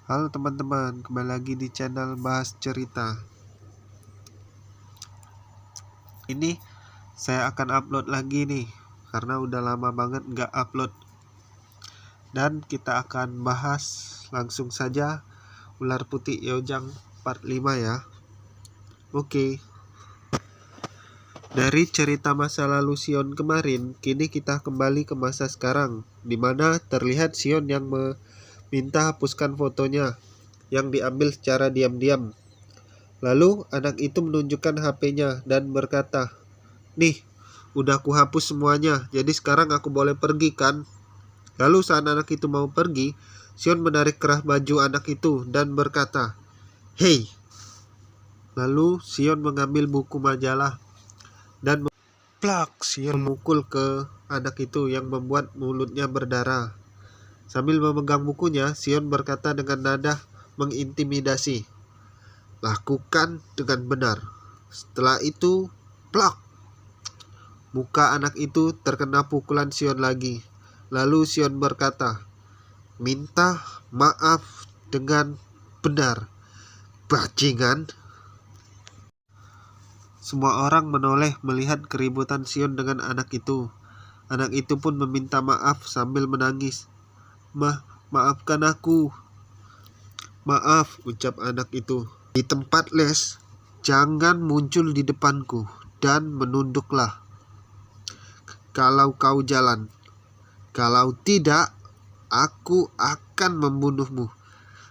Halo teman-teman, kembali lagi di channel Bahas Cerita. Ini saya akan upload lagi nih, karena udah lama banget nggak upload. Dan kita akan bahas langsung saja Ular Putih Yeojang part 5 ya. Oke. Dari cerita masa lalu Sion kemarin, kini kita kembali ke masa sekarang, di mana terlihat Sion yang meminta hapuskan fotonya yang diambil secara diam-diam. Lalu anak itu menunjukkan HP-nya dan berkata, "Nih, udah aku hapus semuanya, jadi sekarang aku boleh pergi kan?" Lalu saat anak itu mau pergi, Sion menarik kerah baju anak itu dan berkata, "Hei!" Lalu Sion mengambil buku majalah dan plak, Sion memukul ke anak itu yang membuat mulutnya berdarah. Sambil memegang bukunya, Sion berkata dengan nada mengintimidasi, "Lakukan dengan benar." Setelah itu, plak, muka anak itu terkena pukulan Sion lagi. Lalu Sion berkata, "Minta maaf dengan benar, bajingan." Semua orang menoleh melihat keributan Sion dengan anak itu. Anak itu pun meminta maaf sambil menangis. Maafkan aku." "Maaf," ucap anak itu. "Di tempat les, jangan muncul di depanku dan menunduklah kalau kau jalan. Kalau tidak, aku akan membunuhmu.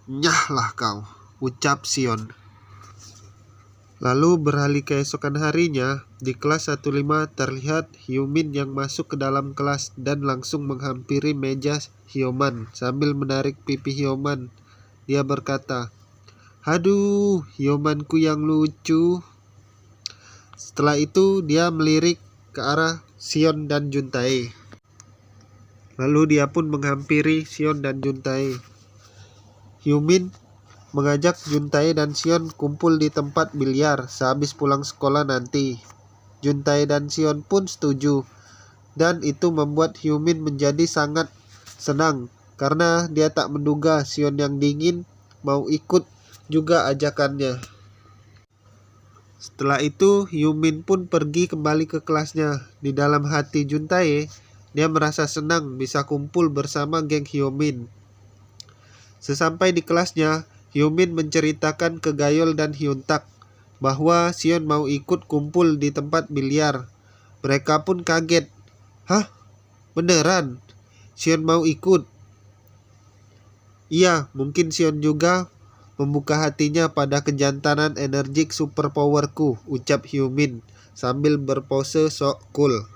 Nyahlah kau," ucap Sion. Lalu beralih keesokan harinya, di kelas 15 terlihat Hyomin yang masuk ke dalam kelas dan langsung menghampiri meja Hyoman sambil menarik pipi Hyoman. Dia berkata, "Haduh, Hyomanku yang lucu." Setelah itu dia melirik ke arah Sion dan Juntae. Lalu dia pun menghampiri Sion dan Juntae. Hyomin mengajak Juntae dan Sion kumpul di tempat biliar sehabis pulang sekolah nanti. Juntae dan Sion pun setuju, dan itu membuat Hyomin menjadi sangat senang karena dia tak menduga Sion yang dingin mau ikut juga ajakannya. Setelah itu, Hyomin pun pergi kembali ke kelasnya. Di dalam hati Juntae, dia merasa senang bisa kumpul bersama geng Hyomin. Sesampai di kelasnya, Hyomin menceritakan ke Gayol dan Hyuntak bahwa Sion mau ikut kumpul di tempat biliar. Mereka pun kaget. "Hah? Beneran? Sion mau ikut?" "Iya, mungkin Sion juga membuka hatinya pada kejantanan energik superpowerku," ucap Hyomin sambil berpose sok cool.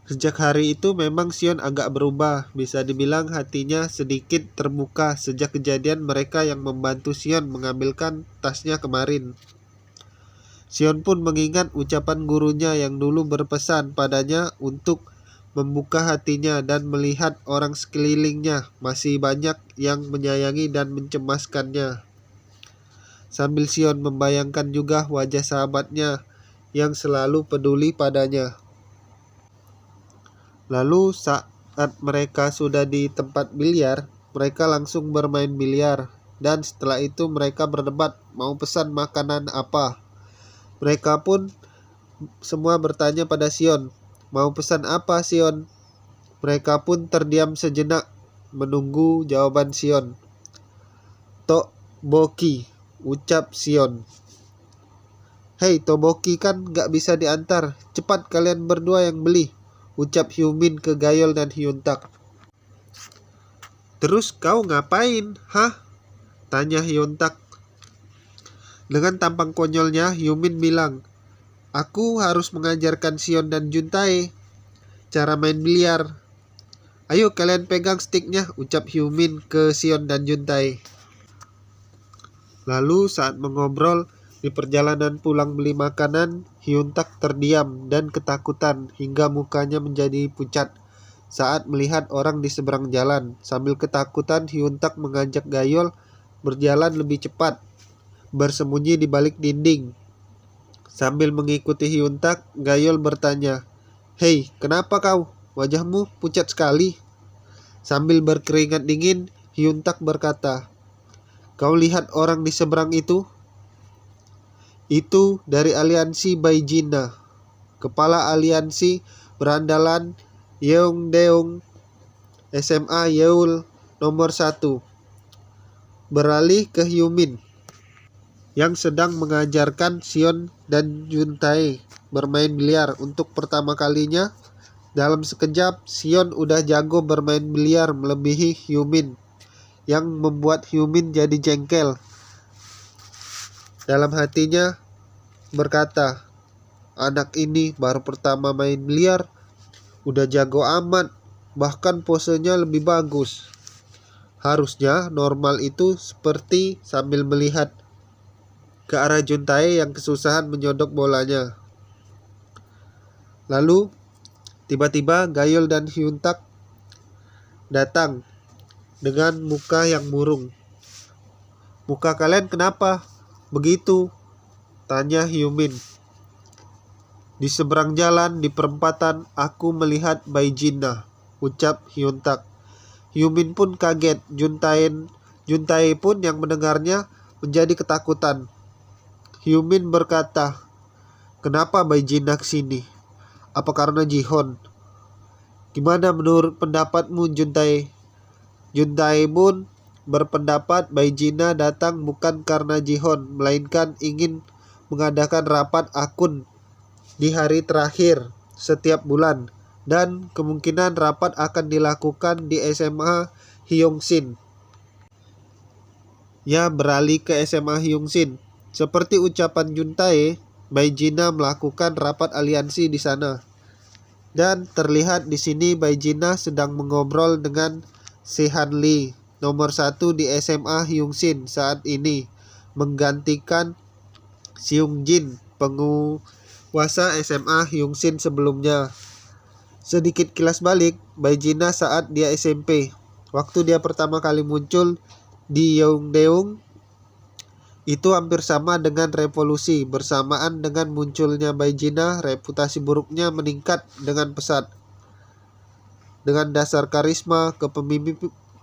Sejak hari itu memang Sion agak berubah, bisa dibilang hatinya sedikit terbuka sejak kejadian mereka yang membantu Sion mengambilkan tasnya kemarin. Sion pun mengingat ucapan gurunya yang dulu berpesan padanya untuk membuka hatinya dan melihat orang sekelilingnya masih banyak yang menyayangi dan mencemaskannya. Sambil Sion membayangkan juga wajah sahabatnya yang selalu peduli padanya. Lalu saat mereka sudah di tempat biliar, mereka langsung bermain biliar. Dan setelah itu mereka berdebat mau pesan makanan apa. Mereka pun semua bertanya pada Sion, "Mau pesan apa, Sion?" Mereka pun terdiam sejenak menunggu jawaban Sion. "Tteokbokki," ucap Sion. "Hei, tteokbokki kan gak bisa diantar. Cepat kalian berdua yang beli," ucap Hyomin ke Gayol dan Hyuntak. "Terus kau ngapain, hah?" tanya Hyuntak. Dengan tampang konyolnya, Hyomin bilang, "Aku harus mengajarkan Sion dan Juntae cara main biliar." "Ayo kalian pegang stiknya," ucap Hyomin ke Sion dan Juntae. Lalu saat mengobrol di perjalanan pulang beli makanan, Hyuntak terdiam dan ketakutan hingga mukanya menjadi pucat saat melihat orang di seberang jalan. Sambil ketakutan, Hyuntak mengajak Gayol berjalan lebih cepat, bersembunyi di balik dinding. Sambil mengikuti Hyuntak, Gayol bertanya, "Hei, kenapa kau? Wajahmu pucat sekali." Sambil berkeringat dingin, Hyun-tak berkata, "Kau lihat orang di seberang itu? Itu dari aliansi Baijina, kepala aliansi berandalan Yeongdeung SMA Yeul nomor 1. Beralih ke Hyumin yang sedang mengajarkan Sion dan Juntae bermain biliar untuk pertama kalinya. Dalam sekejap, Sion udah jago bermain biliar melebihi Hyumin, yang membuat Hyumin jadi jengkel. Dalam hatinya berkata, anak ini baru pertama main biliar, udah jago amat, bahkan posenya lebih bagus. Harusnya normal itu seperti sambil melihat ke arah Juntae yang kesusahan menyodok bolanya. Lalu tiba-tiba Gayol dan Hyun-tak datang dengan muka yang murung. "Muka kalian kenapa begitu?" tanya Hyumin. "Di seberang jalan di perempatan aku melihat Baijina," ucap Hyun-tak. Hyumin pun kaget. Juntae pun yang mendengarnya menjadi ketakutan. Hyumin berkata, "Kenapa Baijina kesini? Apa karena Jihon? Gimana menurut pendapatmu, Juntae?" Juntae pun berpendapat Baijina datang bukan karena Jihon, melainkan ingin mengadakan rapat akun di hari terakhir setiap bulan, dan kemungkinan rapat akan dilakukan di SMA Hyungshin. Ya, beralih ke SMA Hyungshin. Seperti ucapan Juntae, Baijina melakukan rapat aliansi di sana. Dan terlihat di sini Baijina sedang mengobrol dengan Sehan Lee, nomor 1 di SMA Hyungshin saat ini, menggantikan Seung Jin, penguasa SMA Hyungshin sebelumnya. Sedikit kilas balik, Baijina saat dia SMP. Waktu dia pertama kali muncul di Yeongdeung, itu hampir sama dengan revolusi. Bersamaan dengan munculnya Baijina, reputasi buruknya meningkat dengan pesat. Dengan dasar karisma,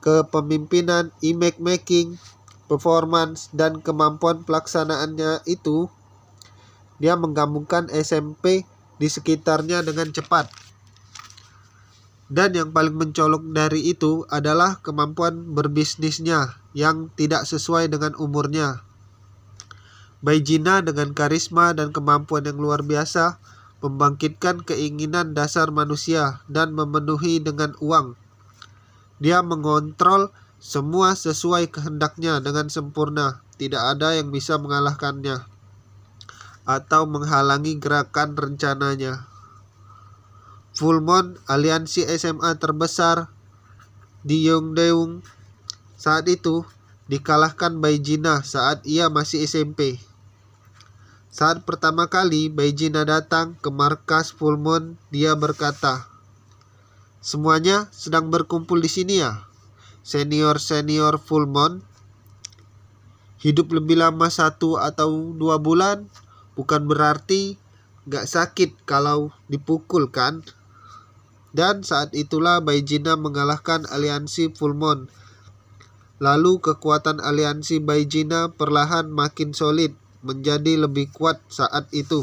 kepemimpinan, image making, performance, dan kemampuan pelaksanaannya itu, dia menggabungkan SMP di sekitarnya dengan cepat. Dan yang paling mencolok dari itu adalah kemampuan berbisnisnya yang tidak sesuai dengan umurnya. Baijina dengan karisma dan kemampuan yang luar biasa membangkitkan keinginan dasar manusia dan memenuhi dengan uang. Dia mengontrol semua sesuai kehendaknya dengan sempurna. Tidak ada yang bisa mengalahkannya atau menghalangi gerakan rencananya. Full Moon, aliansi SMA terbesar di Yeongdeung saat itu, dikalahkan Baijina saat ia masih SMP. Saat pertama kali Baijina datang ke markas Full Moon, dia berkata, "Semuanya sedang berkumpul di sini ya, senior-senior Full Moon. Hidup lebih lama 1 atau 2 bulan bukan berarti gak sakit kalau dipukul kan?" Dan saat itulah Baijina mengalahkan aliansi Full Moon. Lalu kekuatan aliansi Baijina perlahan makin solid, menjadi lebih kuat saat itu.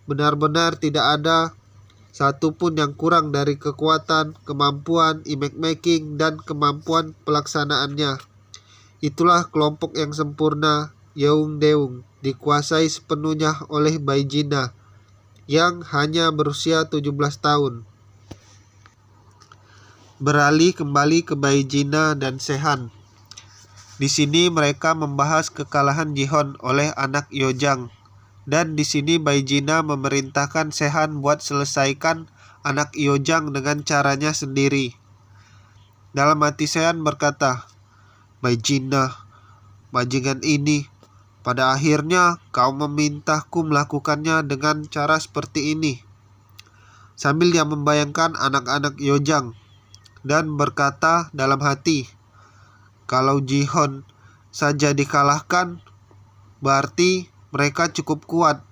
Benar-benar tidak ada satupun yang kurang dari kekuatan, kemampuan, image making, dan kemampuan pelaksanaannya. Itulah kelompok yang sempurna. Yeongdeung dikuasai sepenuhnya oleh Baijina yang hanya berusia 17 tahun. Beralih kembali ke Baijina dan Sehan. Di sini mereka membahas kekalahan Jihon oleh anak Yojang. Dan di sini Baijina memerintahkan Sehan buat selesaikan anak Yojang dengan caranya sendiri. Dalam hati Sehan berkata, "Baijina, bajingan ini, pada akhirnya kau memintaku melakukannya dengan cara seperti ini." Sambil dia membayangkan anak-anak Yojang dan berkata dalam hati, "Kalau Jihon saja dikalahkan, berarti mereka cukup kuat."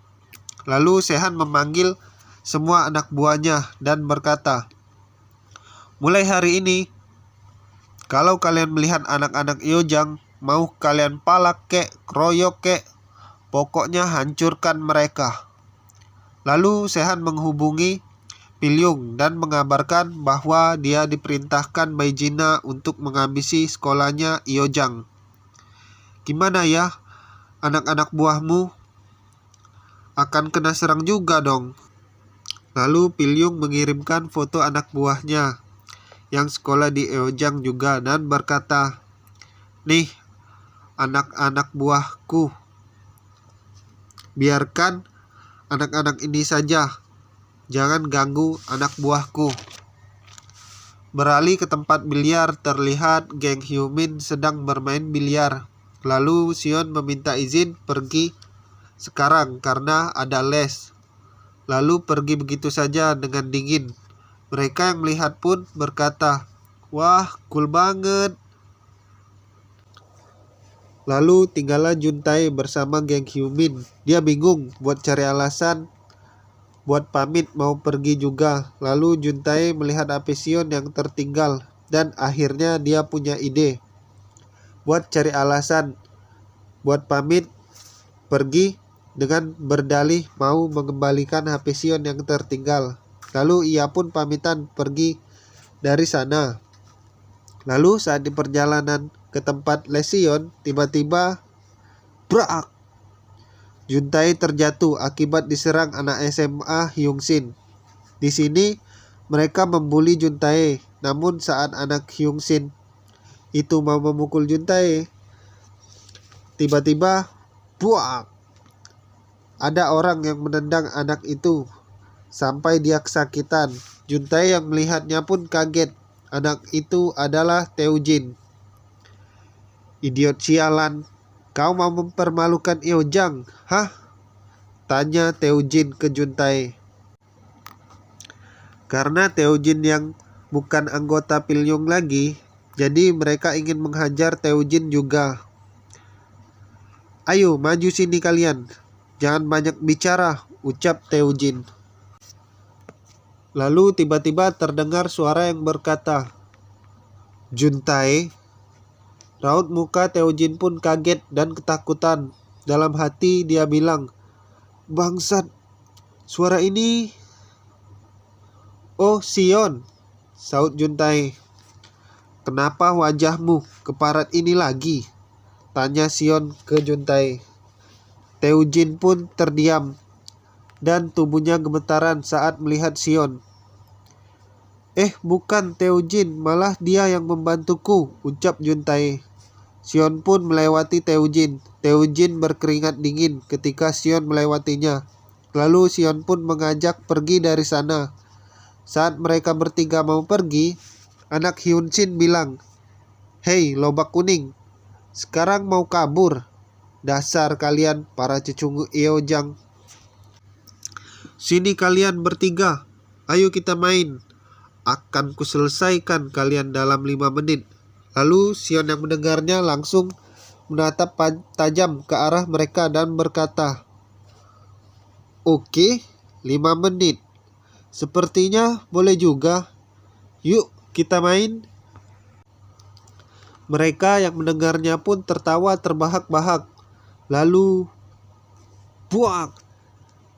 Lalu Sehan memanggil semua anak buahnya dan berkata, "Mulai hari ini, Kalau kalian melihat anak-anak Iojang, mau kalian palak kek, kroyok kek, pokoknya hancurkan mereka. Lalu Sehan menghubungi Pilyung dan mengabarkan bahwa dia diperintahkan Baijina untuk menghabisi sekolahnya Iojang. Gimana ya, anak-anak buahmu akan kena serang juga dong. Lalu Pilyung mengirimkan foto anak buahnya yang sekolah di Iojang juga dan berkata, "Nih, anak-anak buahku. Biarkan anak-anak ini saja. Jangan ganggu anak buahku." Beralih ke tempat biliar, terlihat geng Hyumin sedang bermain biliar. Lalu Sion meminta izin pergi sekarang karena ada les. Lalu pergi begitu saja dengan dingin. Mereka yang melihat pun berkata, "Wah, cool banget." Lalu tinggallah Juntae bersama geng Hyumin. Dia bingung buat cari alasan buat pamit mau pergi juga. Lalu Juntae melihat HP Sion yang tertinggal dan akhirnya dia punya ide buat cari alasan buat pamit pergi dengan berdalih mau mengembalikan HP Sion yang tertinggal. Lalu ia pun pamitan pergi dari sana. Lalu saat di perjalanan ke tempat les Sion, tiba-tiba brak! Juntae terjatuh akibat diserang anak SMA Hyungshin. Di sini mereka membuli Juntae, namun saat anak Hyungshin itu mau memukul Juntae, tiba-tiba buak! Ada orang yang menendang anak itu sampai dia kesakitan. Juntae yang melihatnya pun kaget. Anak itu adalah Taejin. "Idiot sialan, kau mau mempermalukan Iojang, hah?" tanya Taejin ke Juntae. Karena Taejin yang bukan anggota Pilyung lagi, jadi mereka ingin menghajar Taejin juga. "Ayo maju sini kalian, jangan banyak bicara," ucap Taejin. Lalu tiba-tiba terdengar suara yang berkata, "Juntae." Raut muka Taejin pun kaget dan ketakutan. Dalam hati dia bilang, "Bangsat, suara ini." "Oh, Sion," saut Juntae. "Kenapa wajahmu keparat ini lagi?" tanya Sion ke Juntae. Taejin pun terdiam dan tubuhnya gemetaran saat melihat Sion. Bukan Taejin, malah dia yang membantuku," ucap Juntae. Sion pun melewati Taejin. Taejin berkeringat dingin ketika Sion melewatinya. Lalu Sion pun mengajak pergi dari sana. Saat mereka bertiga mau pergi, anak Hyunshin bilang, "Hei, lobak kuning, sekarang mau kabur? Dasar kalian para cecunguk Iojang. Sini kalian bertiga, ayo kita main. Akan kuselesaikan kalian dalam 5 menit. Lalu Sion yang mendengarnya langsung menatap tajam ke arah mereka dan berkata, "Oke, 5 menit. Sepertinya boleh juga. Yuk kita main." Mereka yang mendengarnya pun tertawa terbahak-bahak. Lalu buak!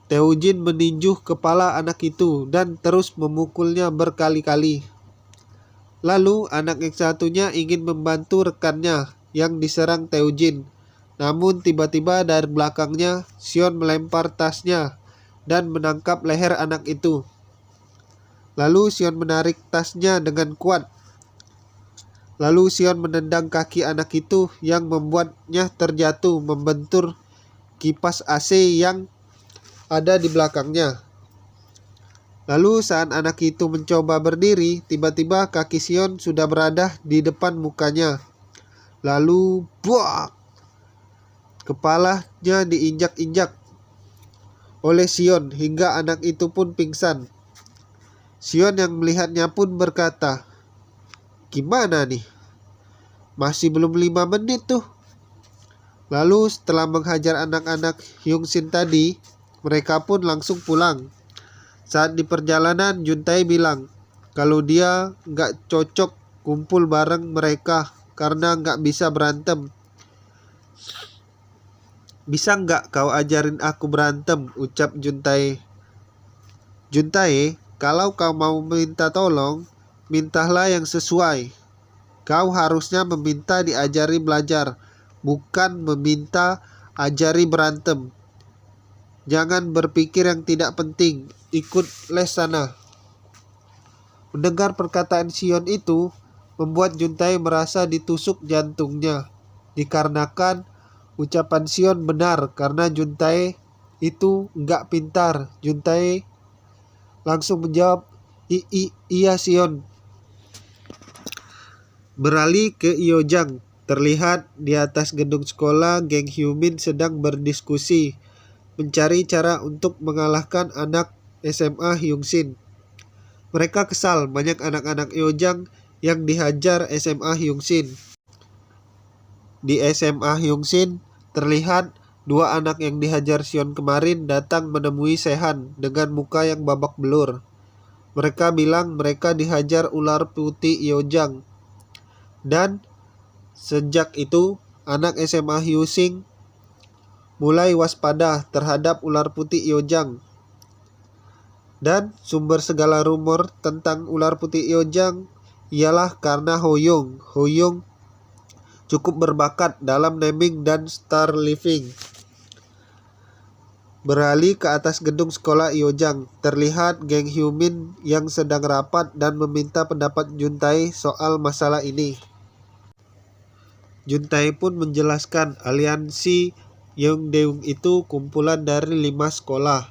Taejin meninju kepala anak itu dan terus memukulnya berkali-kali. Lalu anak yang satunya ingin membantu rekannya yang diserang Taejin. Namun tiba-tiba dari belakangnya Sion melempar tasnya dan menangkap leher anak itu. Lalu Sion menarik tasnya dengan kuat. Lalu Sion menendang kaki anak itu yang membuatnya terjatuh membentur kipas AC yang ada di belakangnya. Lalu saat anak itu mencoba berdiri, tiba-tiba kaki Sion sudah berada di depan mukanya. Lalu buak! Kepalanya diinjak-injak oleh Sion hingga anak itu pun pingsan. Sion yang melihatnya pun berkata, "Gimana nih? Masih belum 5 menit tuh." Lalu setelah menghajar anak-anak Hyungshin tadi, mereka pun langsung pulang. Saat di perjalanan, Juntae bilang kalau dia nggak cocok kumpul bareng mereka karena nggak bisa berantem. Bisa nggak kau ajarin aku berantem, ucap Juntae. Juntae, kalau kau mau minta tolong, mintalah yang sesuai. Kau harusnya meminta diajari belajar, bukan meminta ajari berantem. Jangan berpikir yang tidak penting, ikut les sana. Mendengar perkataan Sion itu, membuat Juntae merasa ditusuk jantungnya. Dikarenakan ucapan Sion benar karena Juntae itu nggak pintar. Juntae langsung menjawab, iya Sion. Beralih ke Iojang. Terlihat di atas gedung sekolah, geng Hyumin sedang berdiskusi mencari cara untuk mengalahkan anak SMA Hyungshin. Mereka kesal banyak anak-anak Iojang yang dihajar SMA Hyungshin. Di SMA Hyungshin terlihat dua anak yang dihajar Sion kemarin datang menemui Sehan dengan muka yang babak belur. Mereka bilang mereka dihajar ular putih Iojang. Dan sejak itu anak SMA Hyungshin mulai waspada terhadap ular putih Iojang. Dan sumber segala rumor tentang ular putih Iojang ialah karena Hoyong. Hoyong cukup berbakat dalam naming dan star living. Beralih ke atas gedung sekolah Iojang, terlihat geng Hyumin yang sedang rapat dan meminta pendapat Juntae soal masalah ini. Juntae pun menjelaskan aliansi Yeongdeung itu kumpulan dari 5 sekolah,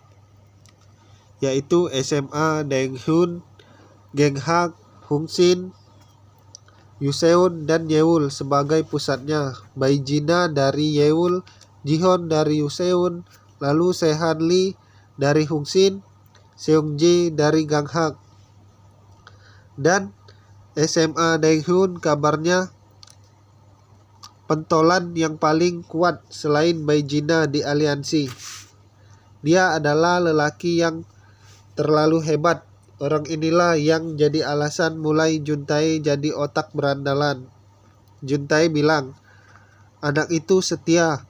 yaitu SMA Daehyun, Genghak, Hungshin, Yuseon, dan Yeul sebagai pusatnya. Baijina dari Yeul, Jihon dari Yuseon, lalu Sehan Lee dari Hungshin, Seongji dari Ganghak. Dan SMA Daehyun kabarnya pentolan yang paling kuat selain Baijina di aliansi. Dia adalah lelaki yang terlalu hebat. Orang inilah yang jadi alasan mulai Juntae jadi otak berandalan. Juntae bilang, anak itu setia,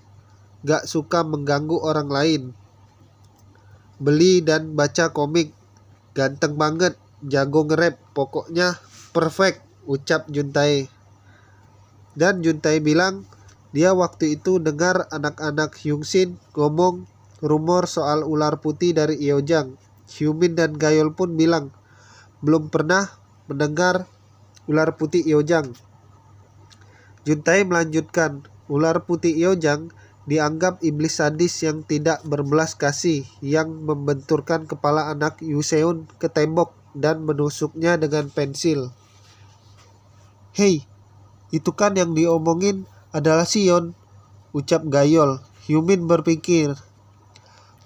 gak suka mengganggu orang lain. Beli dan baca komik, ganteng banget, jago nge-rap, pokoknya perfect, ucap Juntae. Dan Juntae bilang, dia waktu itu dengar anak-anak Hyungshin ngomong rumor soal ular putih dari Iojang. Hyumin dan Gayol pun bilang, belum pernah mendengar ular putih Iojang. Juntae melanjutkan, ular putih Iojang dianggap iblis sadis yang tidak berbelas kasih, yang membenturkan kepala anak Yuseon ke tembok dan menusuknya dengan pensil. Hei, itu kan yang diomongin adalah Sion, ucap Gayol. Hyumin berpikir,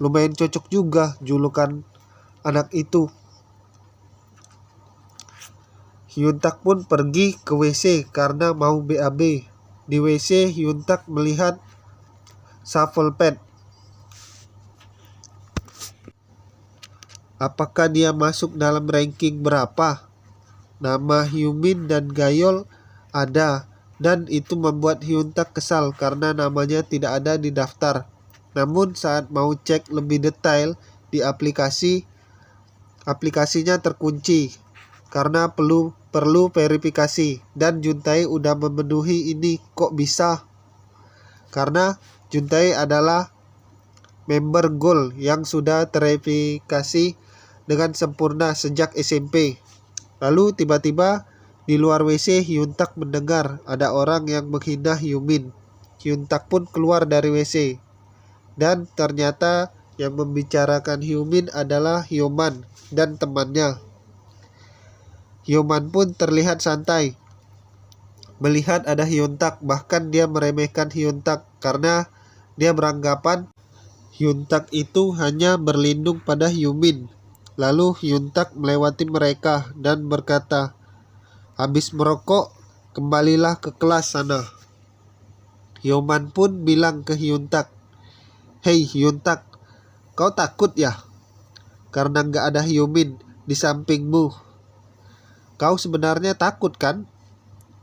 lumayan cocok juga julukan anak itu. Hyuntak pun pergi ke WC karena mau BAB. Di WC Hyuntak melihat shuffle pad. Apakah dia masuk dalam ranking berapa? Nama Hyumin dan Gayol ada, dan itu membuat Hyuntak kesal karena namanya tidak ada di daftar. Namun saat mau cek lebih detail di aplikasinya terkunci karena perlu verifikasi, dan Juntae udah memenuhi ini. Kok bisa? Karena Juntae adalah member Gold yang sudah terverifikasi dengan sempurna sejak SMP. Lalu tiba-tiba di luar WC Hyuntak mendengar ada orang yang menghina Hyumin. Hyuntak pun keluar dari WC, dan ternyata yang membicarakan Hyumin adalah Hyoman dan temannya. Hyoman pun terlihat santai melihat ada Hyuntak, bahkan dia meremehkan Hyuntak karena dia beranggapan Hyuntak itu hanya berlindung pada Hyumin. Lalu Hyuntak melewati mereka dan berkata, habis merokok, kembalilah ke kelas sana. Hyoman pun bilang ke Hyuntak, hei Hyuntak, kau takut ya? Karena gak ada Hyumin di sampingmu. Kau sebenarnya takut kan?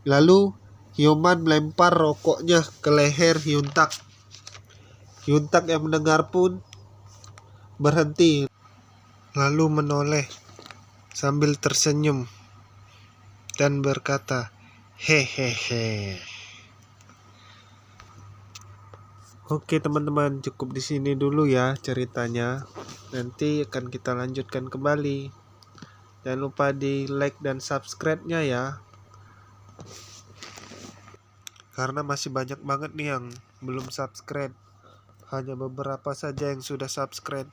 Lalu Hyoman melempar rokoknya ke leher Hyuntak. Hyuntak yang mendengar pun berhenti, lalu menoleh sambil tersenyum dan berkata, "Hehehe." Oke teman-teman, cukup di sini dulu ya ceritanya. Nanti akan kita lanjutkan kembali. Jangan lupa di like dan subscribe-nya ya. Karena masih banyak banget nih yang belum subscribe. Hanya beberapa saja yang sudah subscribe.